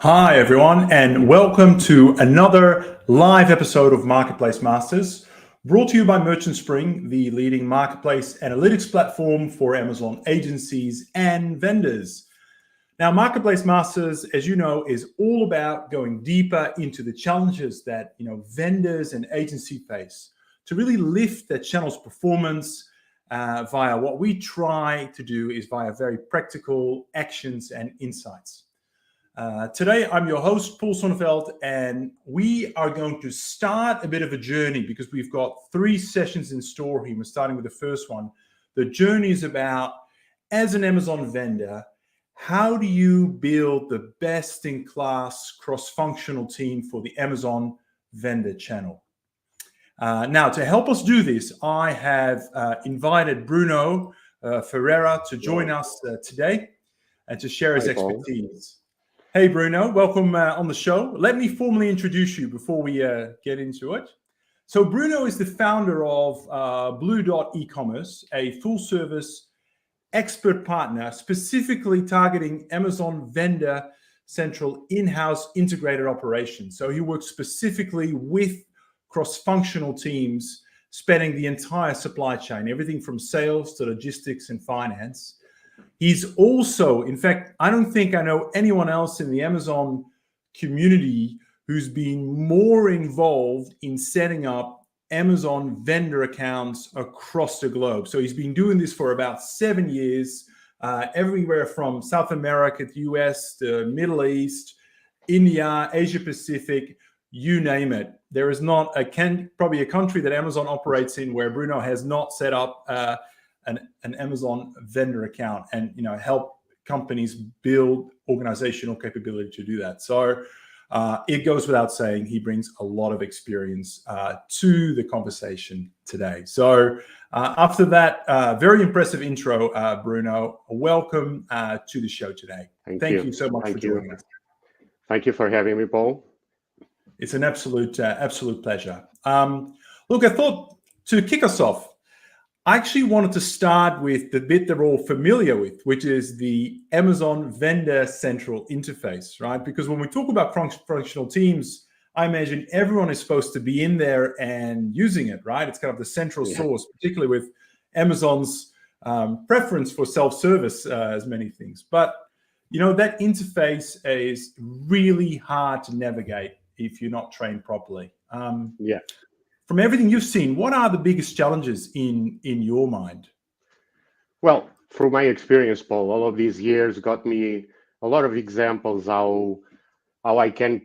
Hi, everyone, and welcome to another live episode of Marketplace Masters, brought to you by Merchant Spring, the leading marketplace analytics platform for Amazon agencies and vendors. Now, Marketplace Masters, as you know, is all about going deeper into the challenges that vendors and agency face to really lift their channel's performance via what we try to do is via very practical actions and insights. Today, I'm your host, Paul Sonneveld, and we are going to start a bit of a journey because we've got 3 sessions in store here. We're starting with the first one. The journey is about, as an Amazon vendor, how do you build the best-in-class cross-functional team for the Amazon vendor channel? Now, to help us do this, I have invited Bruno Ferreira to join us today and to share his expertise. Hey, Bruno, welcome on the show. Let me formally introduce you before we get into it. So Bruno is the founder of Blue Dot e-commerce, a full-service expert partner specifically targeting Amazon Vendor Central in-house integrated operations. So he works specifically with cross-functional teams spanning the entire supply chain, everything from sales to logistics and finance. He's also, in fact, I don't think I know anyone else in the Amazon community who's been more involved in setting up Amazon vendor accounts across the globe. So he's been doing this for about 7 years, everywhere from South America to US, to Middle East, India, Asia Pacific, you name it. There is not probably a country that Amazon operates in where Bruno has not set up an Amazon vendor account and help companies build organizational capability to do that. So it goes without saying he brings a lot of experience to the conversation today. So after that very impressive intro, Bruno, welcome to the show today. Thank you so much for joining us. Thank you for having me, Paul. It's an absolute pleasure. Look, I thought to kick us off, I actually wanted to start with the bit that we're all familiar with, which is the Amazon Vendor Central interface, right? Because when we talk about functional teams, I imagine everyone is supposed to be in there and using it, right? It's kind of the central source, particularly with Amazon's preference for self-service as many things. But, that interface is really hard to navigate if you're not trained properly. From everything you've seen, what are the biggest challenges in your mind? Well, through my experience, Paul, all of these years got me a lot of examples how I can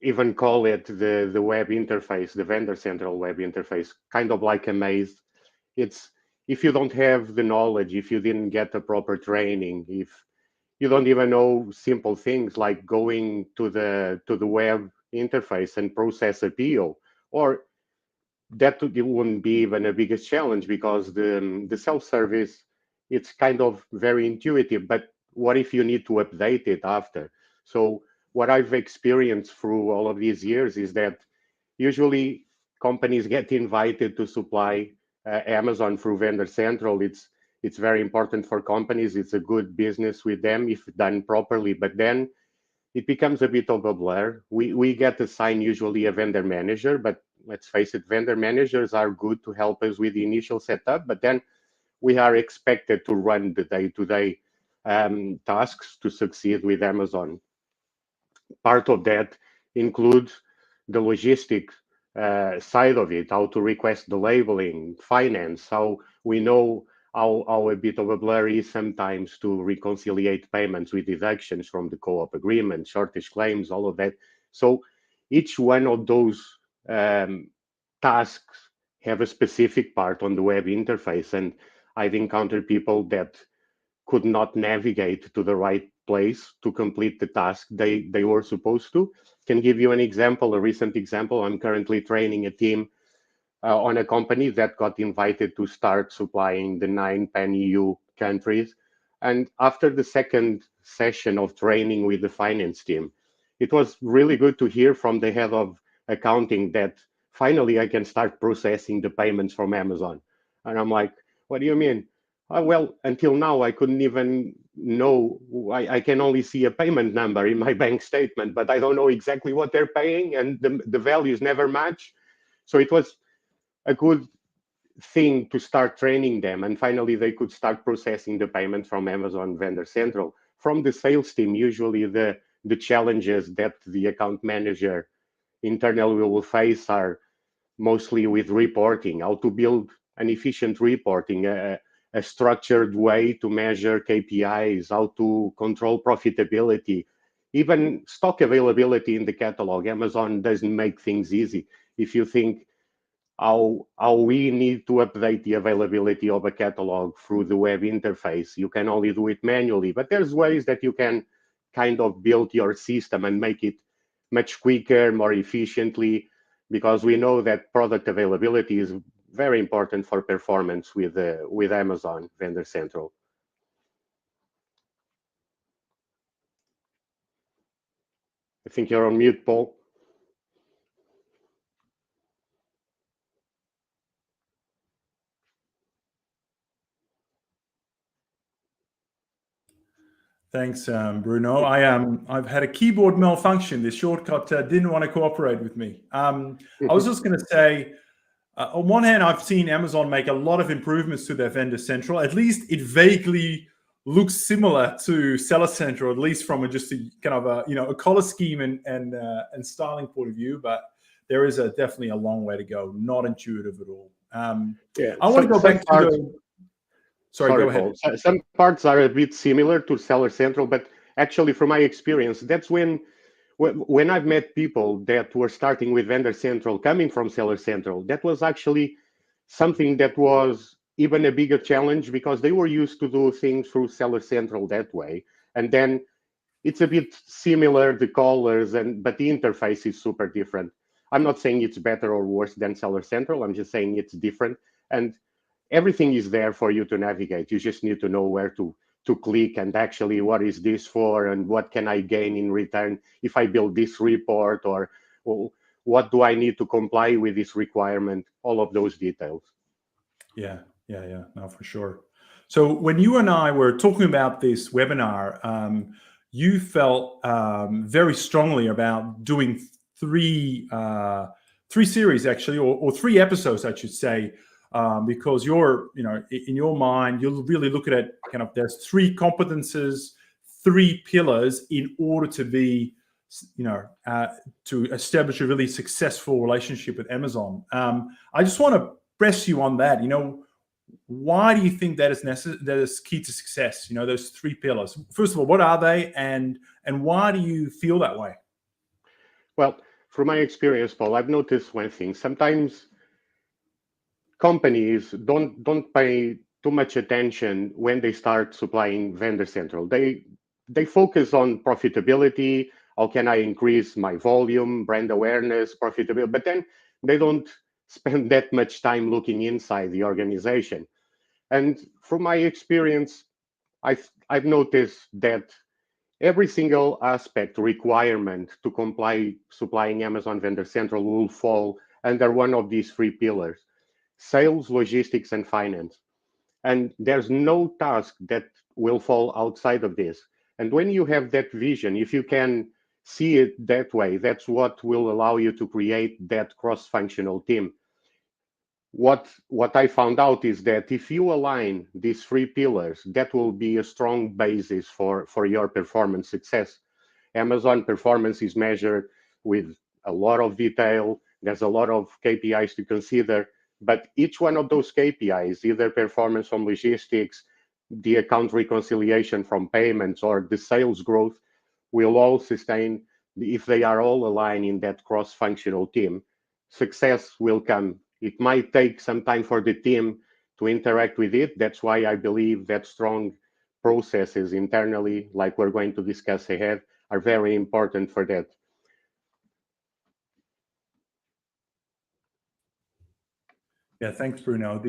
even call it the web interface, the Vendor Central web interface, kind of like a maze. It's if you don't have the knowledge, if you didn't get the proper training, if you don't even know simple things like going to the web interface and process a PO, or that wouldn't be even a biggest challenge because the self-service, it's kind of very intuitive, but what if you need to update it after? So what I've experienced through all of these years is that usually companies get invited to supply Amazon through Vendor Central. It's very important for companies. It's a good business with them if done properly, but then it becomes a bit of a blur. We get assigned usually a vendor manager, but let's face it, vendor managers are good to help us with the initial setup, but then we are expected to run the day-to-day tasks to succeed with Amazon. Part of that includes the logistics side of it, how to request the labeling, finance, how we know how a bit of a blur is sometimes to reconciliate payments with deductions from the co-op agreement, shortage claims, all of that. So each one of those tasks have a specific part on the web interface, and I've encountered people that could not navigate to the right place to complete the task they were supposed to. Can give you an example, a recent example. I'm currently training a team on a company that got invited to start supplying the 9 pan-EU countries. And after the second session of training with the finance team, it was really good to hear from the head of accounting that finally I can start processing the payments from Amazon. And I'm like, what do you mean? Well, until now, I couldn't even know, I can only see a payment number in my bank statement, but I don't know exactly what they're paying, and the values never match. So it was a good thing to start training them, and finally they could start processing the payment from Amazon Vendor Central. From the sales team, usually the challenges that the account manager internally will face are mostly with reporting, how to build an efficient reporting, a structured way to measure KPIs, how to control profitability, even stock availability in the catalog. Amazon doesn't make things easy. If you think how we need to update the availability of a catalog through the web interface, you can only do it manually, but there's ways that you can kind of build your system and make it much quicker, more efficiently, because we know that product availability is very important for performance with Amazon Vendor Central. I think you're on mute, Paul. Thanks, Bruno. I've had a keyboard malfunction. This shortcut didn't want to cooperate with me. I was just going to say, on one hand, I've seen Amazon make a lot of improvements to their Vendor Central. At least it vaguely looks similar to Seller Central, at least from just a kind of a color scheme and styling point of view. But there is definitely a long way to go. Not intuitive at all. Yeah, I want to go back to the. Sorry, go ahead. Paul. Some parts are a bit similar to Seller Central, but actually, from my experience, that's when I've met people that were starting with Vendor Central, coming from Seller Central, that was actually something that was even a bigger challenge because they were used to do things through Seller Central that way. And then it's a bit similar, the colors, but the interface is super different. I'm not saying it's better or worse than Seller Central. I'm just saying it's different. And everything is there for you to navigate. You just need to know where to click and actually what is this for and what can I gain in return if I build this report, or what do I need to comply with this requirement, all of those details. Yeah, no, for sure. So when you and I were talking about this webinar, you felt very strongly about doing three series actually, or 3 episodes, I should say, because in your mind, you'll really look at it kind of, there's 3 competences, 3 pillars in order to be, to establish a really successful relationship with Amazon. I just want to press you on that. Why do you think that is key to success? Those 3 pillars. First of all, what are they, and why do you feel that way? Well, from my experience, Paul, I've noticed one thing. Sometimes companies don't pay too much attention when they start supplying Vendor Central. They focus on profitability. How can I increase my volume, brand awareness, profitability? But then they don't spend that much time looking inside the organization. And from my experience, I've noticed that every single aspect requirement to comply supplying Amazon Vendor Central will fall under one of these 3 pillars: sales, logistics, and finance. And there's no task that will fall outside of this. And when you have that vision, if you can see it that way, that's what will allow you to create that cross-functional team. What I found out is that if you align these 3 pillars, that will be a strong basis for your performance success. Amazon performance is measured with a lot of detail. There's a lot of KPIs to consider, but each one of those KPIs, either performance from logistics, the account reconciliation from payments, or the sales growth, will all sustain if they are all aligned in that cross-functional team. Success will come. It might take some time for the team to interact with it. That's why I believe that strong processes internally, like we're going to discuss ahead, are very important for that. Yeah, thanks, Bruno.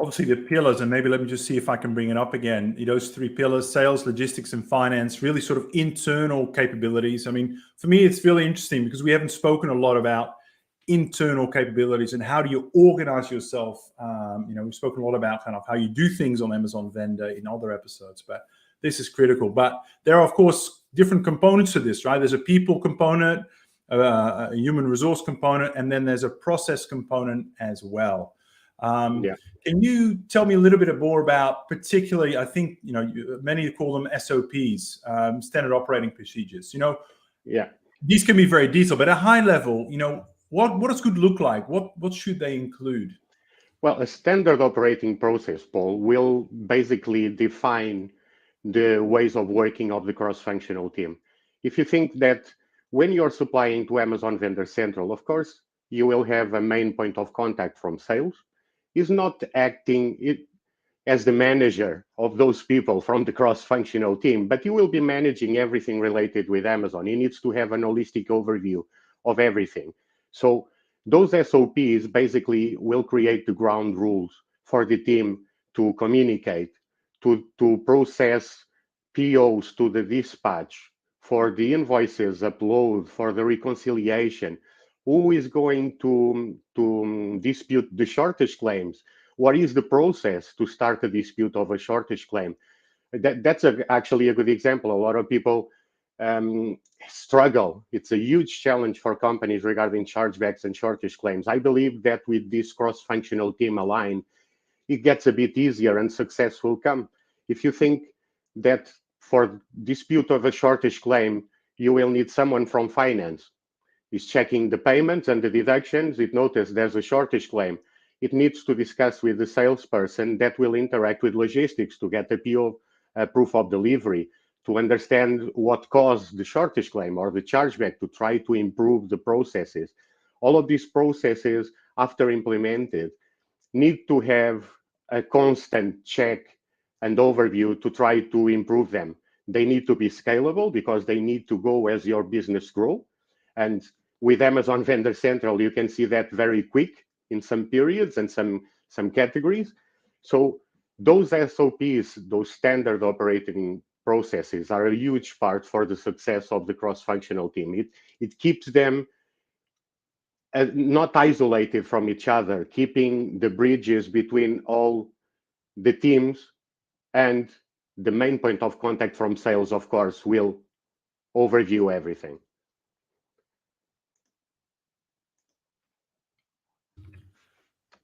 Obviously the pillars, and maybe let me just see if I can bring it up again. Those 3 pillars: sales, logistics, and finance, really sort of internal capabilities. I mean, for me, it's really interesting because we haven't spoken a lot about internal capabilities and how do you organize yourself. We've spoken a lot about kind of how you do things on Amazon Vendor in other episodes, but this is critical. But there are, of course, different components to this, right? There's a people component, a human resource component, and then there's a process component as well. Yeah. Can you tell me a little bit more about, particularly, I think, many call them SOPs, standard operating procedures. Yeah. These can be very detailed, but at a high level, what does good look like? What should they include? Well, a standard operating process, Paul, will basically define the ways of working of the cross-functional team. If you think that when you're supplying to Amazon Vendor Central, of course, you will have a main point of contact from sales. He's not acting as the manager of those people from the cross-functional team, but you will be managing everything related with Amazon. He needs to have an holistic overview of everything. So those SOPs basically will create the ground rules for the team to communicate, to process POs to the dispatch, for the invoices upload, for the reconciliation, who is going to dispute the shortage claims, what is the process to start a dispute of a shortage claim. That's actually a good example. A lot of people struggle. It's a huge challenge for companies regarding chargebacks and shortage claims. I believe that with this cross-functional team aligned, it gets a bit easier and success will come. If you think that for dispute of a shortage claim, you will need someone from finance. Is checking the payments and the deductions. It noticed there's a shortage claim. It needs to discuss with the salesperson that will interact with logistics to get a PO, proof of delivery, to understand what caused the shortage claim or the chargeback, to try to improve the processes. All of these processes, after implemented, need to have a constant check and overview to try to improve them. They need to be scalable because they need to go as your business grow. And with Amazon Vendor Central, you can see that very quick in some periods and some categories. So those SOPs, those standard operating processes, are a huge part for the success of the cross-functional team. It keeps them not isolated from each other, keeping the bridges between all the teams, and the main point of contact from sales, of course, will overview everything.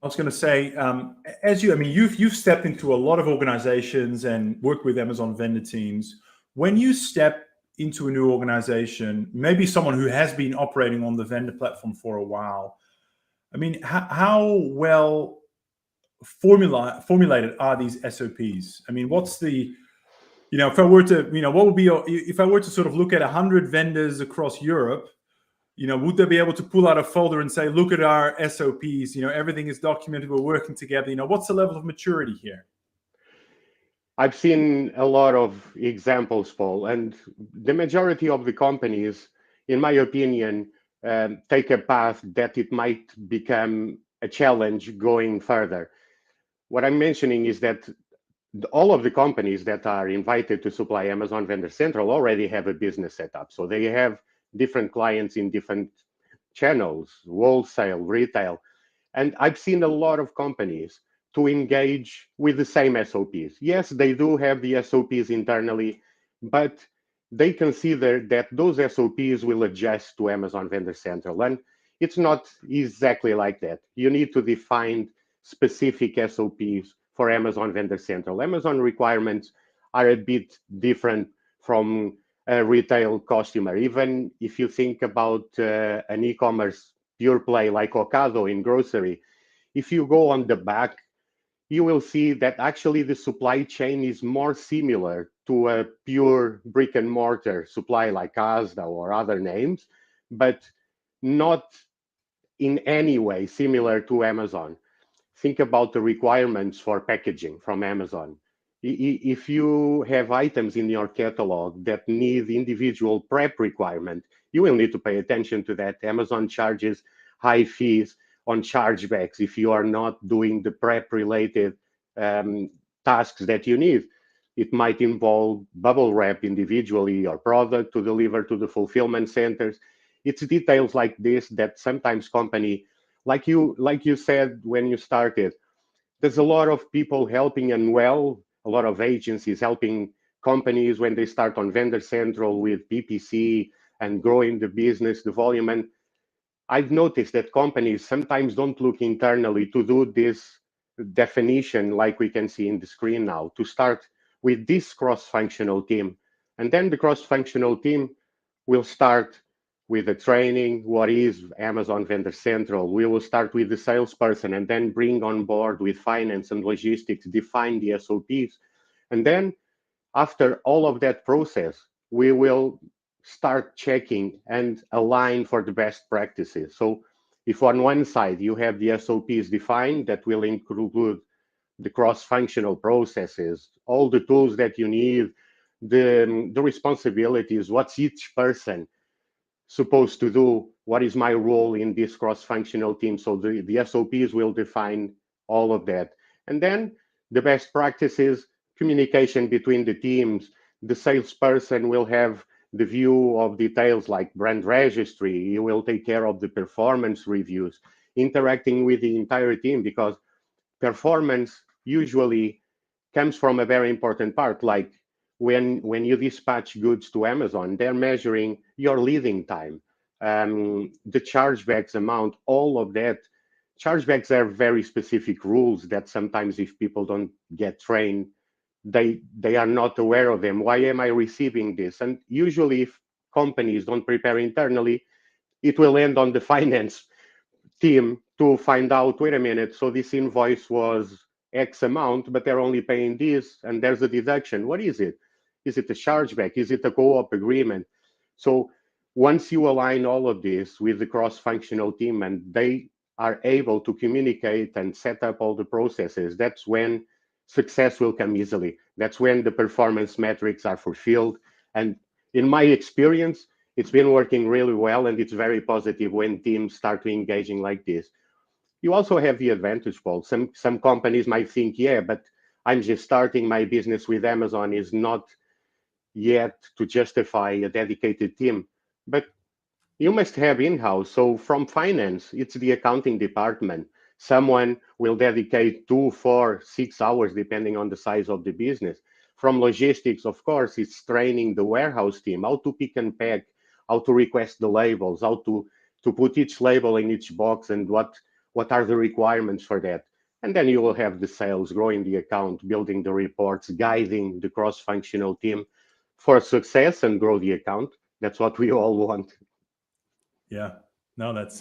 I was going to say, you've stepped into a lot of organizations and worked with Amazon vendor teams. When you step into a new organization, maybe someone who has been operating on the vendor platform for a while, how well formulated are these SOPs? What's the, if I were to, what would be if I were to sort of look at 100 vendors across Europe, would they be able to pull out a folder and say, look at our SOPs, everything is documented, we're working together. What's the level of maturity here? I've seen a lot of examples, Paul, and the majority of the companies, in my opinion, take a path that it might become a challenge going further. What I'm mentioning is that all of the companies that are invited to supply Amazon Vendor Central already have a business setup. So they have different clients in different channels, wholesale, retail. And I've seen a lot of companies to engage with the same SOPs. Yes, they do have the SOPs internally, but they consider that those SOPs will adjust to Amazon Vendor Central. And it's not exactly like that. You need to define specific SOPs for Amazon Vendor Central. Amazon requirements are a bit different from a retail customer. Even if you think about an e-commerce pure play like Ocado in grocery, if you go on the back, you will see that actually the supply chain is more similar to a pure brick and mortar supply like Asda or other names, but not in any way similar to Amazon. Think about the requirements for packaging from Amazon. If you have items in your catalog that need individual prep requirement, you will need to pay attention to that. Amazon charges high fees on chargebacks if you are not doing the prep related tasks that you need. It might involve bubble wrap individually or product to deliver to the fulfillment centers. It's details like this that sometimes company, like you said when you started, there's a lot of people helping, and a lot of agencies helping companies, when they start on Vendor Central with PPC and growing the business, the volume. And I've noticed that companies sometimes don't look internally to do this definition like we can see in the screen now, to start with this cross-functional team. And then the cross-functional team will start with the training, what is Amazon Vendor Central. We will start with the salesperson and then bring on board with finance and logistics, define the SOPs. And then after all of that process, we will start checking and align for the best practices. So if on one side you have the SOPs defined, that will include the cross-functional processes, all the tools that you need, the responsibilities, what's each person supposed to do, what is my role in this cross-functional team. So the SOPs will define all of that. And then the best practices, communication between the teams. The salesperson will have the view of details like brand registry. He will take care of the performance reviews, interacting with the entire team, because performance usually comes from a very important part, like when you dispatch goods to Amazon, they're measuring your leading time, the chargebacks amount, all of that. Chargebacks are very specific rules that sometimes if people don't get trained, they are not aware of them. Why am I receiving this? And usually if companies don't prepare internally, it will end on the finance team to find out, wait a minute, so this invoice was X amount, but they're only paying this, and there's a deduction. What is it? Is it a chargeback? Is it a co-op agreement? So once you align all of this with the cross-functional team and they are able to communicate and set up all the processes, that's when success will come easily. That's when the performance metrics are fulfilled. And in my experience, it's been working really well, and it's very positive when teams start to engaging like this. You also have the advantage, Paul. Some companies might think, yeah, but I'm just starting my business with Amazon, is not yet to justify a dedicated team. But you must have in-house. So from finance, it's the accounting department. Someone will dedicate 2, 4, 6 hours, depending on the size of the business. From logistics, of course, it's training the warehouse team, how to pick and pack, how to request the labels, how to put each label in each box, and what are the requirements for that. And then you will have the sales, growing the account, building the reports, guiding the cross-functional team for success and grow the account. That's what we all want. Yeah, no, that's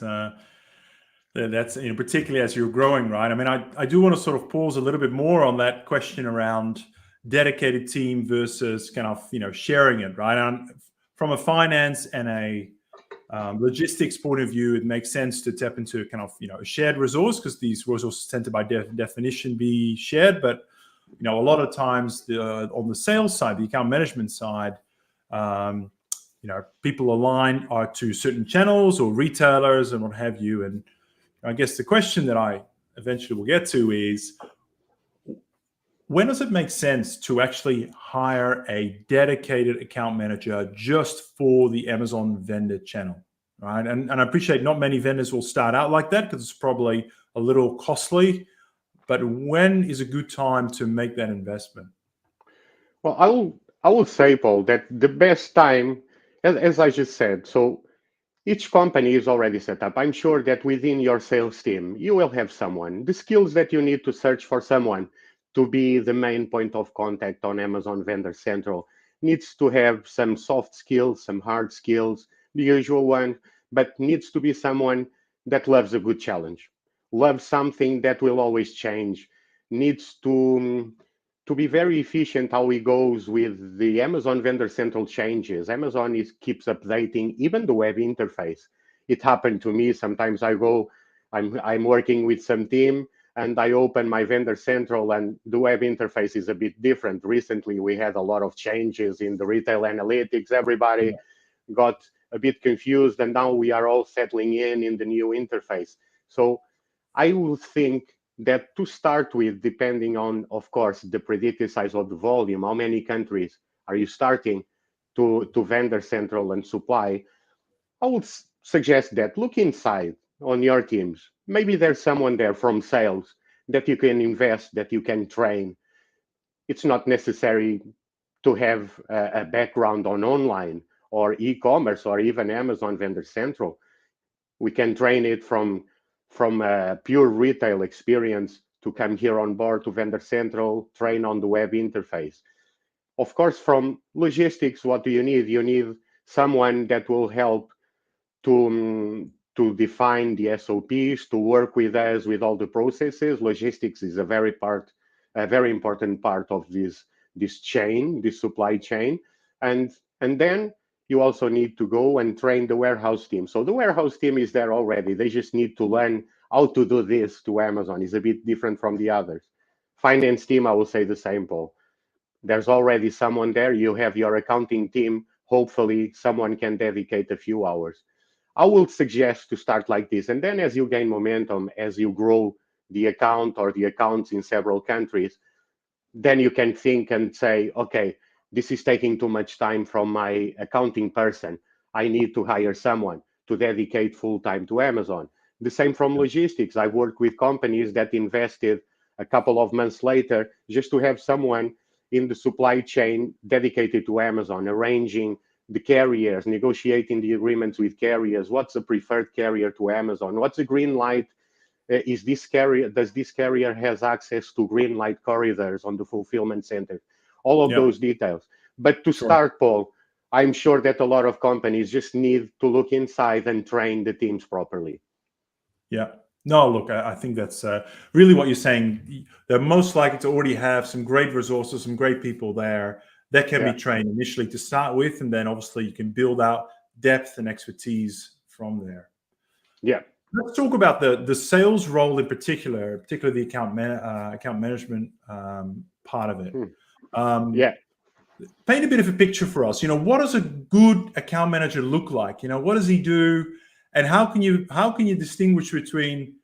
particularly as you're growing, right? I mean, I do want to sort of pause a little bit more on that question around dedicated team versus kind of sharing it, right? And from a finance and a logistics point of view, it makes sense to tap into kind of a shared resource, because these resources tend to by definition be shared. But a lot of times on the sales side, the account management side, people align to certain channels or retailers and what have you. And I guess the question that I eventually will get to is, when does it make sense to actually hire a dedicated account manager just for the Amazon vendor channel, right? And I appreciate not many vendors will start out like that, because it's probably a little costly. But when is a good time to make that investment? Well, I will say, Paul, that the best time, as I just said, so each company is already set up. I'm sure that within your sales team, you will have someone, the skills that you need to search for someone to be the main point of contact on Amazon Vendor Central. Needs to have some soft skills, some hard skills, the usual one, but needs to be someone that loves a good challenge, loves something that will always change, needs to be very efficient how he goes with the Amazon Vendor Central changes. Amazon keeps updating even the web interface. It happened to me. Sometimes I'm working with some team and I open my Vendor Central and the web interface is a bit different. Recently, we had a lot of changes in the retail analytics. Everybody got a bit confused, and now we are all settling in the new interface. So I would think that to start with, depending on, of course, the predicted size of the volume, how many countries are you starting to Vendor Central and supply, I would suggest that look inside on your teams. Maybe there's someone there from sales that you can invest, that you can train. It's not necessary to have a background on online or e-commerce or even Amazon Vendor Central. We can train it from a pure retail experience to come here on board to Vendor Central, train on the web interface. Of course, from logistics, what do you need? You need someone that will help to define the SOPs, to work with us with all the processes. Logistics is a very important part of this chain, this supply chain, and then you also need to go and train the warehouse team. So the warehouse team is there already. They just need to learn how to do this to Amazon. It's a bit different from the others. Finance team, I will say the same, Paul. There's already someone there. You have your accounting team. Hopefully, someone can dedicate a few hours. I will suggest to start like this. And then as you gain momentum, as you grow the account or the accounts in several countries, then you can think and say, okay, this is taking too much time from my accounting person. I need to hire someone to dedicate full time to Amazon. The same from logistics. I've worked with companies that invested a couple of months later just to have someone in the supply chain dedicated to Amazon, arranging the carriers, negotiating the agreements with carriers. What's the preferred carrier to Amazon? What's the green light? Does this carrier has access to green light corridors on the fulfillment center? All of those details. But to start, Paul, I'm sure that a lot of companies just need to look inside and train the teams properly. Yeah. No, look, I think that's really what you're saying. They're most likely to already have some great resources, some great people there that can be trained initially to start with, and then obviously you can build out depth and expertise from there. Yeah. Let's talk about the sales role in particular, particularly the account management part of it. Paint a bit of a picture for us. What does a good account manager look like? What does he do, and how can you distinguish between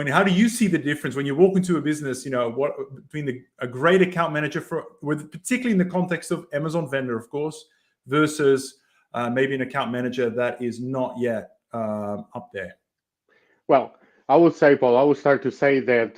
how do you see the difference when you walk into a business? What between a great account manager particularly in the context of Amazon vendor, of course, versus maybe an account manager that is not yet up there. Well, I would say, Paul, I would start to say that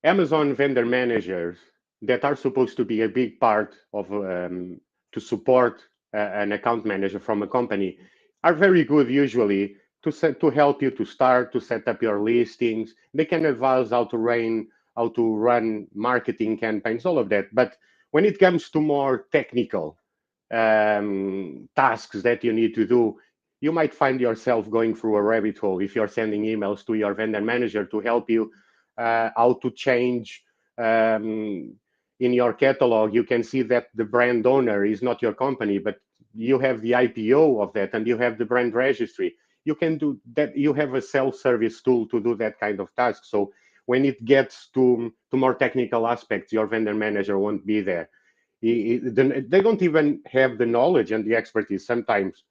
Amazon vendor managers that are supposed to be a big part of to support an account manager from a company are very good usually to help you to start to set up your listings. They can advise how to run marketing campaigns, all of that. But when it comes to more technical tasks that you need to do, you might find yourself going through a rabbit hole if you're sending emails to your vendor manager to help you how to change in your catalog. You can see that the brand owner is not your company, but you have the IPO of that and you have the brand registry. You can do that. You have a self-service tool to do that kind of task. So when it gets to more technical aspects, your vendor manager won't be there. They don't even have the knowledge and the expertise sometimes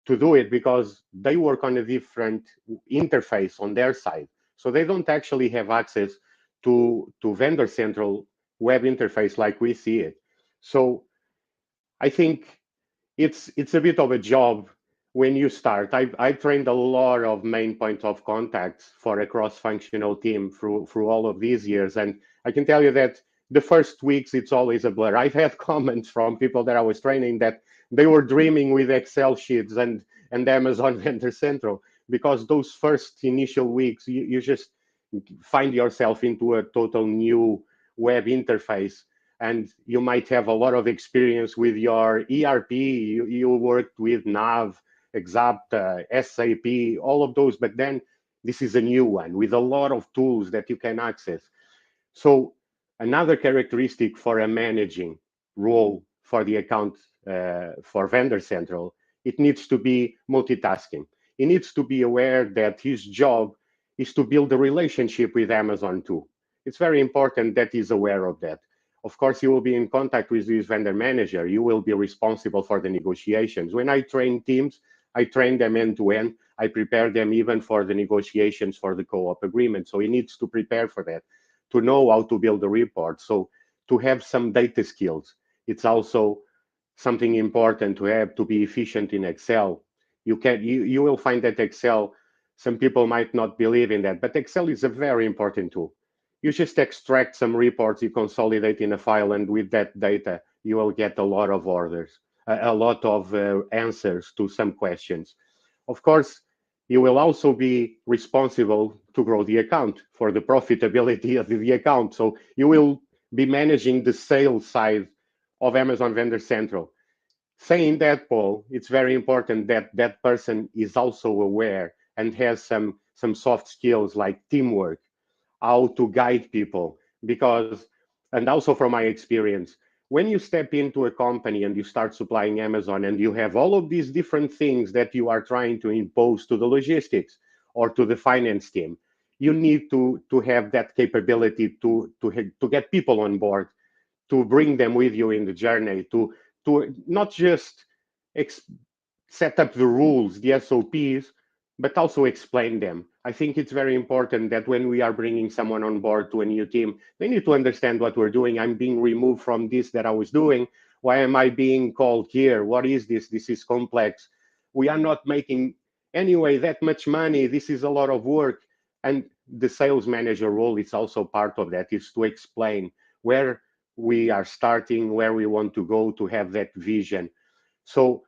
to do it because they work on a different interface on their side. So they don't actually have access to Vendor Central web interface like we see it. So I think it's a bit of a job when you start. I've trained a lot of main point of contacts for a cross-functional team through all of these years. And I can tell you that the first weeks, it's always a blur. I've had comments from people that I was training that they were dreaming with Excel sheets and Amazon Vendor Central, because those first initial weeks, you just find yourself into a total new web interface. And you might have a lot of experience with your ERP. You worked with Nav, Exapta, SAP, all of those. But then this is a new one with a lot of tools that you can access. So another characteristic for a managing role for the account for Vendor Central, it needs to be multitasking. He needs to be aware that his job is to build a relationship with Amazon too. It's very important that he's aware of that. Of course, you will be in contact with his vendor manager. You will be responsible for the negotiations. When I train teams, I train them end to end. I prepare them even for the negotiations for the co-op agreement. So he needs to prepare for that, to know how to build a report. So to have some data skills, it's also something important to have to be efficient in Excel. You will find that Excel, some people might not believe in that, but Excel is a very important tool. You just extract some reports, you consolidate in a file, and with that data, you will get a lot of orders, a lot of answers to some questions. Of course, you will also be responsible to grow the account for the profitability of the account. So you will be managing the sales side of Amazon Vendor Central. Saying that, Paul, it's very important that that person is also aware and has some soft skills like teamwork, how to guide people. Because, and also from my experience, when you step into a company and you start supplying Amazon and you have all of these different things that you are trying to impose to the logistics or to the finance team, you need to have that capability to get people on board, to bring them with you in the journey, to not just ex- set up the rules, the SOPs, but also explain them. I think it's very important that when we are bringing someone on board to a new team, they need to understand what we're doing. I'm being removed from this that I was doing. Why am I being called here? What is this? This is complex. We are not making anyway that much money. This is a lot of work. And the sales manager role is also part of that, is to explain where we are starting, where we want to go, to have that vision. So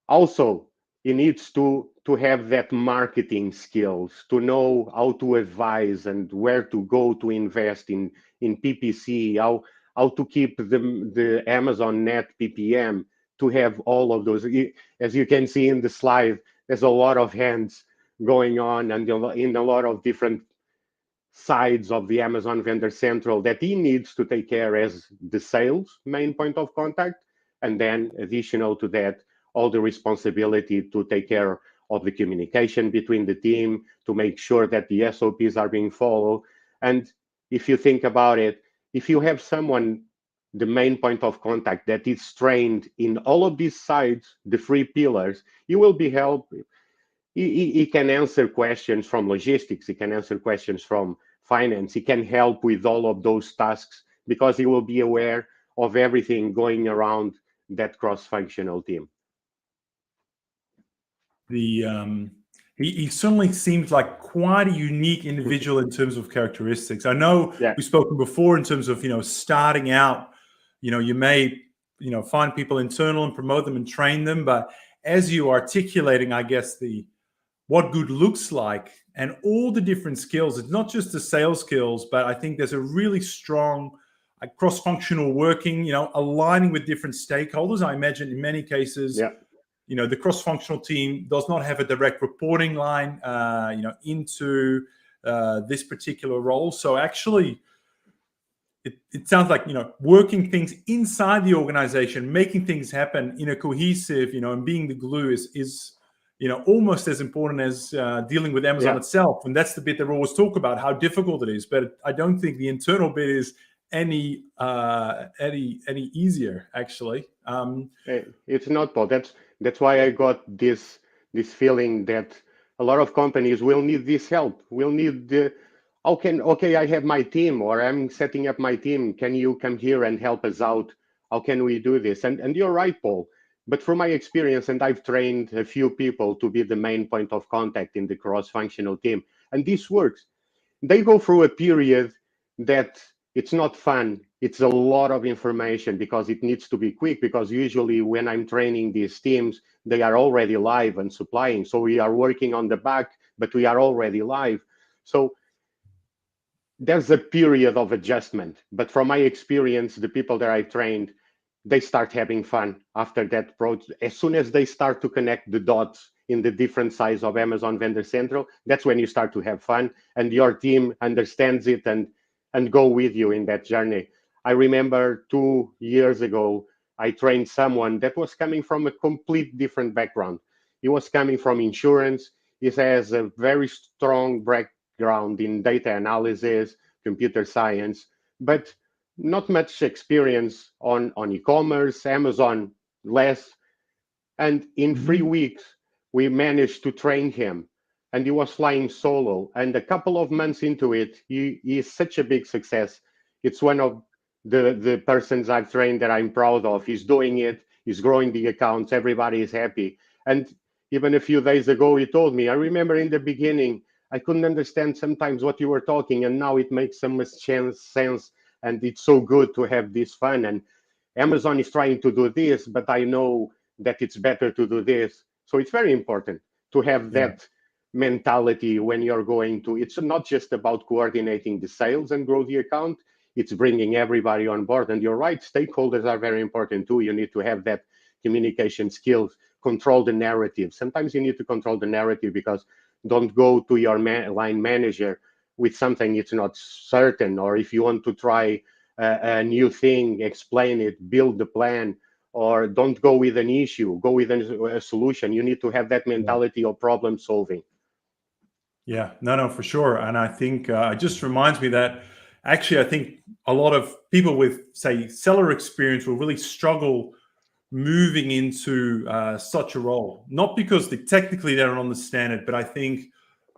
also he needs to have that marketing skills, to know how to advise and where to go to invest in PPC, how to keep the Amazon net PPM, to have all of those. As you can see in the slide, there's a lot of hands going on and in a lot of different sides of the Amazon Vendor Central that he needs to take care as the sales main point of contact, and then additional to that, all the responsibility to take care of the communication between the team, to make sure that the SOPs are being followed. And if you think about it, if you have someone, the main point of contact, that is trained in all of these sides, the three pillars, you will be helped. He can answer questions from logistics, he can answer questions from finance, he can help with all of those tasks because he will be aware of everything going around that cross-functional team. He certainly seems like quite a unique individual in terms of characteristics. I know we've spoken before in terms of, starting out, you may, find people internal and promote them and train them, but as you articulating, I guess, what good looks like and all the different skills, it's not just the sales skills, but I think there's a really strong cross-functional working, aligning with different stakeholders. I imagine in many cases, the cross-functional team does not have a direct reporting line, into this particular role. So actually, it sounds like, working things inside the organization, making things happen in a cohesive, and being the glue is almost as important as dealing with Amazon itself. And that's the bit that we always talk about, how difficult it is. But I don't think the internal bit is any easier, actually. It's not, Paul. That's why I got this feeling that a lot of companies will need this help. Will need I have my team, or I'm setting up my team. Can you come here and help us out? How can we do this? And you're right, Paul. But from my experience, and I've trained a few people to be the main point of contact in the cross-functional team, and this works. They go through a period that it's not fun. It's a lot of information because it needs to be quick, because usually when I'm training these teams, they are already live and supplying. So we are working on the back, but we are already live. So there's a period of adjustment. But from my experience, the people that I trained, they start having fun after that project. As soon as they start to connect the dots in the different sides of Amazon Vendor Central, that's when you start to have fun, and your team understands it and go with you in that journey. I remember 2 years ago, I trained someone that was coming from a complete different background. He was coming from insurance. He has a very strong background in data analysis, computer science, but not much experience on e-commerce, Amazon less. And in 3 weeks, we managed to train him, and he was flying solo. And a couple of months into it, he is such a big success. It's one of the persons I've trained that I'm proud of. He's doing it. He's growing the accounts. Everybody is happy. And even a few days ago, he told me, I remember in the beginning, I couldn't understand sometimes what you were talking, and now it makes so much sense. And it's so good to have this fun. And Amazon is trying to do this, but I know that it's better to do this. So it's very important to have that mentality when you're going to, it's not just about coordinating the sales and grow the account, it's bringing everybody on board. And you're right, stakeholders are very important too. You need to have that communication skills, control the narrative. Sometimes you need to control the narrative, because don't go to your line manager with something it's not certain, or if you want to try a new thing, explain it, build the plan, or don't go with an issue, go with a solution. You need to have that mentality of problem solving. Yeah, no, for sure. And I think it just reminds me that actually, I think a lot of people with, say, seller experience will really struggle moving into such a role. Not because technically they don't understand it, but I think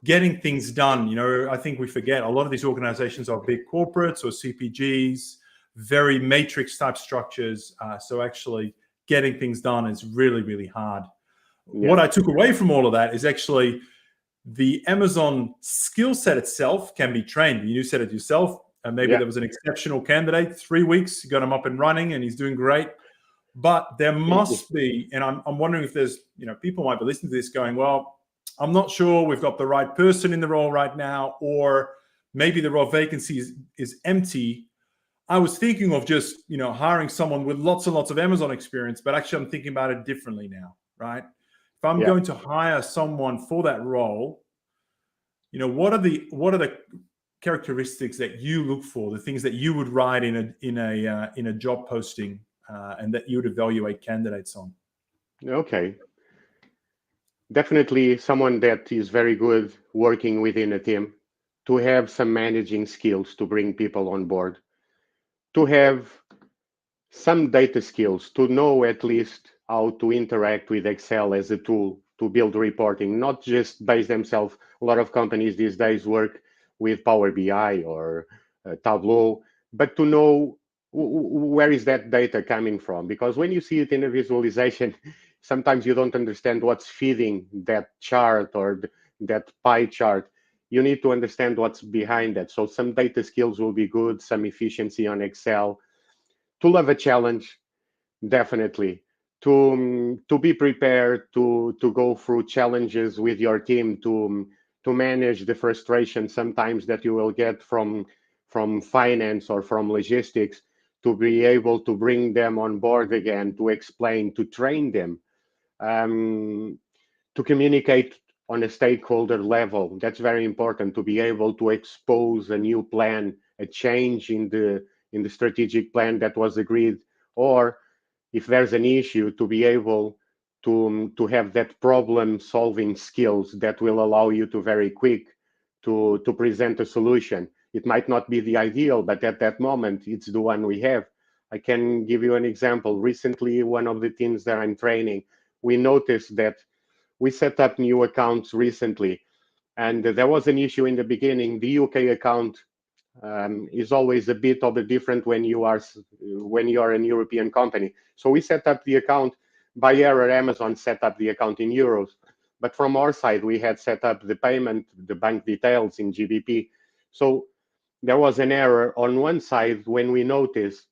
getting things done, I think we forget a lot of these organizations are big corporates or CPGs, very matrix type structures. So actually getting things done is really, really hard. Yeah. What I took away from all of that is actually the Amazon skill set itself can be trained. You said it yourself. Maybe there was an exceptional candidate, 3 weeks, you got him up and running and he's doing great. But there must be, and I'm wondering if there's, people might be listening to this going, well, I'm not sure we've got the right person in the role right now, or maybe the role vacancy is empty. I was thinking of just, hiring someone with lots and lots of Amazon experience, but actually I'm thinking about it differently now, right? If I'm going to hire someone for that role, what are the characteristics that you look for, the things that you would write in a job posting, and that you would evaluate candidates on? Okay. Definitely someone that is very good working within a team, to have some managing skills to bring people on board, to have some data skills, to know at least how to interact with Excel as a tool to build reporting, not just base themselves. A lot of companies these days work with Power BI or Tableau, but to know where is that data coming from? Because when you see it in a visualization, sometimes you don't understand what's feeding that chart or that pie chart. You need to understand what's behind that. So some data skills will be good, some efficiency on Excel. To love a challenge, definitely. To be prepared to go through challenges with your team, to manage the frustration sometimes that you will get from finance or from logistics, to be able to bring them on board again, to explain, to train them, to communicate on a stakeholder level. That's very important, to be able to expose a new plan, a change in the strategic plan that was agreed, or if there's an issue, to be able to have that problem solving skills that will allow you to very quick to present a solution. It might not be the ideal, but at that moment, it's the one we have. I can give you an example. Recently, one of the teams that I'm training, we noticed that we set up new accounts recently, and there was an issue in the beginning. The UK account is always a bit of a different when you are an European company. So we set up the account. By error, Amazon set up the account in euros, but from our side, we had set up the payment, the bank details in GBP. So there was an error on one side. When we noticed,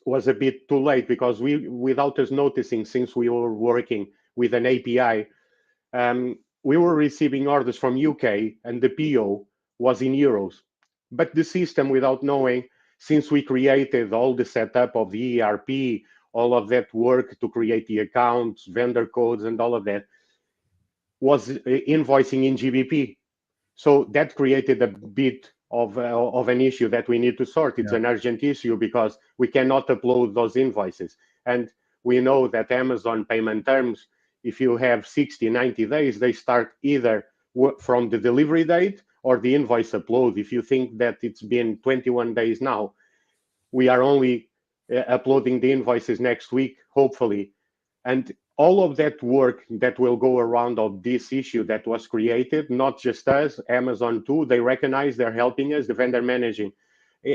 was a bit too late, because without us noticing, since we were working with an API, we were receiving orders from UK and the PO was in euros. But the system, without knowing, since we created all the setup of the ERP, all of that work to create the accounts, vendor codes, and all of that, was invoicing in GBP. So that created a bit of an issue that we need to sort. It's an urgent issue, because we cannot upload those invoices. And we know that Amazon payment terms, if you have 60, 90 days, they start either from the delivery date or the invoice upload. If you think that it's been 21 days now, we are only uploading the invoices next week, hopefully. And all of that work that will go around of this issue that was created, not just us, Amazon too, they recognize, they're helping us. The vendor managing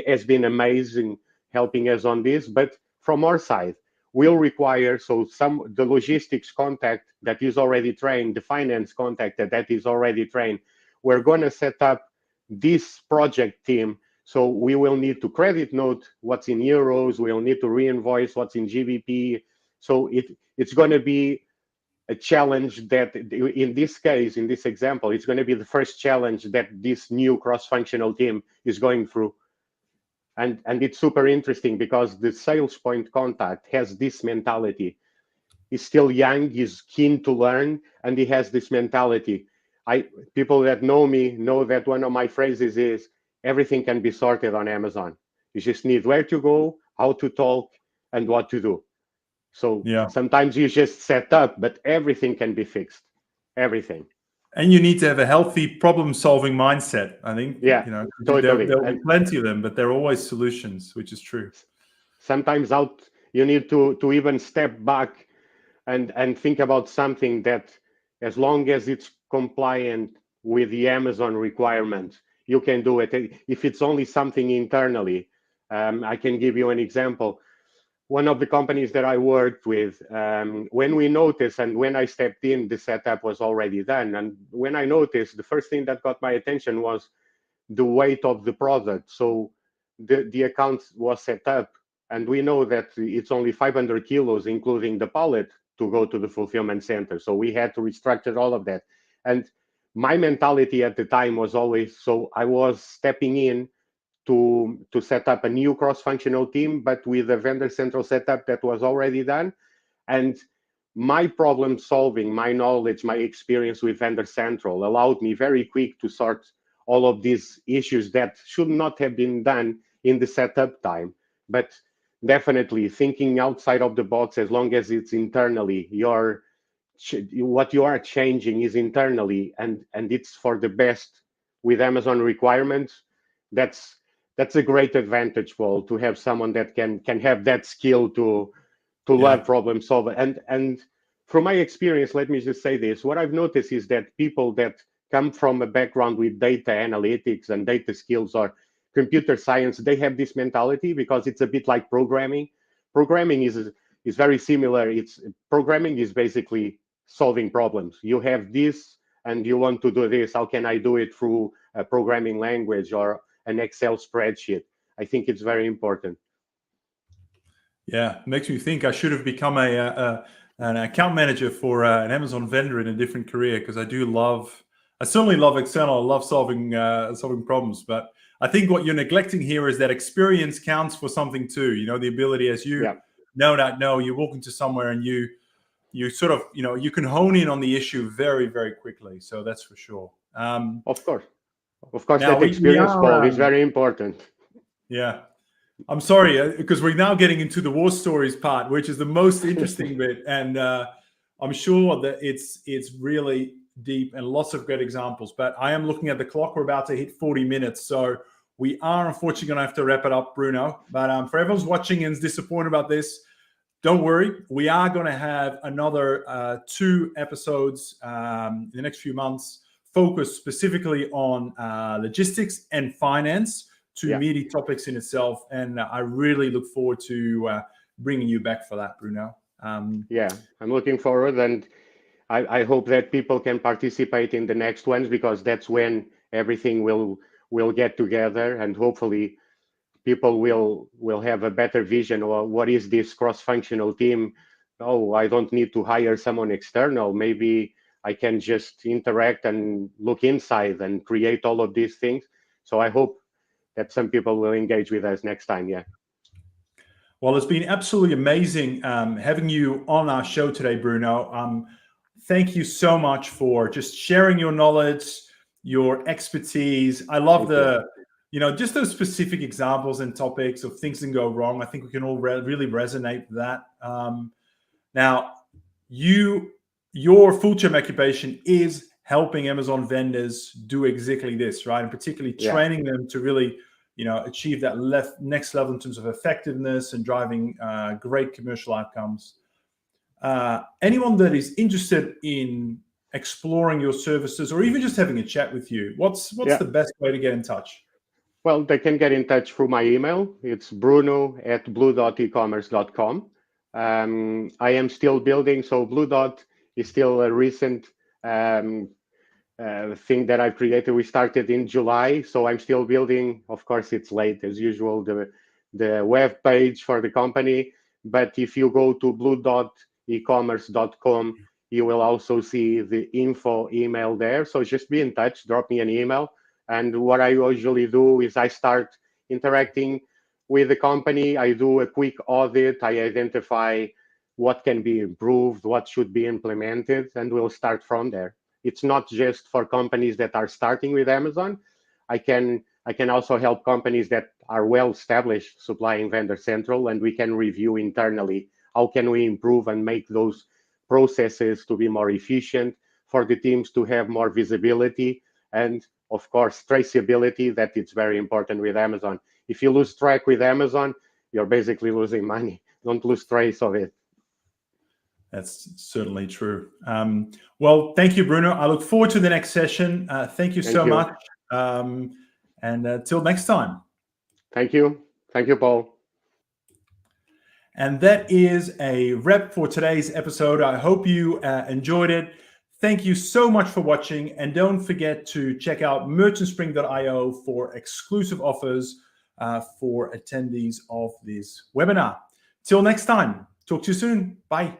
has been amazing helping us on this. But from our side, will require, so the logistics contact that is already trained, the finance contact that is already trained, we're going to set up this project team So we will need to credit note what's in euros. We'll need to reinvoice what's in GBP. So it's going to be a challenge that, in this case, in this example, it's going to be the first challenge that this new cross-functional team is going through. And it's super interesting because the sales point contact has this mentality. He's still young, he's keen to learn, and he has this mentality. People that know me know that one of my phrases is, everything can be sorted on Amazon. You just need where to go, how to talk, and what to do. So sometimes you just set up, but everything can be fixed. Everything. And you need to have a healthy problem-solving mindset, I think. Yeah, totally. There'll be plenty of them, but there are always solutions, which is true. Sometimes you need to even step back and think about something that, as long as it's compliant with the Amazon requirements, you can do it. If it's only something internally, I can give you an example. One of the companies that I worked with, when we noticed and when I stepped in, the setup was already done. And when I noticed, the first thing that got my attention was the weight of the product. So the account was set up, and we know that it's only 500 kilos, including the pallet, to go to the fulfillment center. So we had to restructure all of that. And my mentality at the time was always, so I was stepping in to set up a new cross-functional team, but with a vendor central setup that was already done. And my problem solving, my knowledge, my experience with vendor central allowed me very quick to sort all of these issues that should not have been done in the setup time. But definitely thinking outside of the box, as long as it's internally, what you are changing is internally, and it's for the best with Amazon requirements. That's a great advantage, Paul, to have someone that can have that skill to love problem solving. And from my experience, let me just say this: what I've noticed is that people that come from a background with data analytics and data skills or computer science, they have this mentality because it's a bit like programming. Programming is very similar. Programming is basically solving problems. You have this and you want to do this. How can I do it through a programming language or an Excel spreadsheet? I think it's very important. Yeah, makes me think I should have become an account manager for an Amazon vendor in a different career, because I certainly love Excel. I love solving problems, but I think what you're neglecting here is that experience counts for something too. You know, the ability, as you know, you walk into somewhere and you sort of, you can hone in on the issue very, very quickly. So that's for sure. Of course, that experience, Paul, is very important. Yeah. I'm sorry, because we're now getting into the war stories part, which is the most interesting bit. And I'm sure that it's really deep and lots of great examples. But I am looking at the clock. We're about to hit 40 minutes. So we are unfortunately going to have to wrap it up, Bruno. But for everyone's watching and is disappointed about this, don't worry. We are going to have another 2 episodes in the next few months focused specifically on logistics and finance, 2 meaty topics in itself. And I really look forward to bringing you back for that, Bruno. I'm looking forward, and I hope that people can participate in the next ones, because that's when everything will get together, and hopefully people will have a better vision of what is this cross-functional team. Oh, I don't need to hire someone external. Maybe I can just interact and look inside and create all of these things. So I hope that some people will engage with us next time. Yeah. Well, it's been absolutely amazing having you on our show today, Bruno. Thank you so much for just sharing your knowledge, your expertise. I love just those specific examples and topics of things that go wrong. I think we can all really resonate with that. Now, your full-time occupation is helping Amazon vendors do exactly this, right? And particularly training them to really, achieve that next level in terms of effectiveness and driving great commercial outcomes. Anyone that is interested in exploring your services or even just having a chat with you, what's the best way to get in touch? Well, they can get in touch through my email. It's bruno@bluedotecommerce.com. I am still building, so Blue Dot is still a recent thing that I created. We started in July, so I'm still building. Of course, it's late as usual, the web page for the company. But if you go to blue.ecommerce.com, you will also see the info email there. So just be in touch, drop me an email. And what I usually do is I start interacting with the company. I do a quick audit. I identify what can be improved, what should be implemented, and we'll start from there. It's not just for companies that are starting with Amazon. I can also help companies that are well established supplying Vendor Central, and we can review internally how can we improve and make those processes to be more efficient, for the teams to have more visibility, and of course traceability, that it's very important with Amazon. If you lose track with Amazon, you're basically losing money. Don't lose trace of it. That's certainly true. Well, thank you, Bruno. I look forward to the next session. Thank you so much. And till next time. Thank you. Thank you, Paul. And that is a wrap for today's episode. I hope you enjoyed it. Thank you so much for watching. And don't forget to check out merchantspring.io for exclusive offers for attendees of this webinar. Till next time. Talk to you soon. Bye.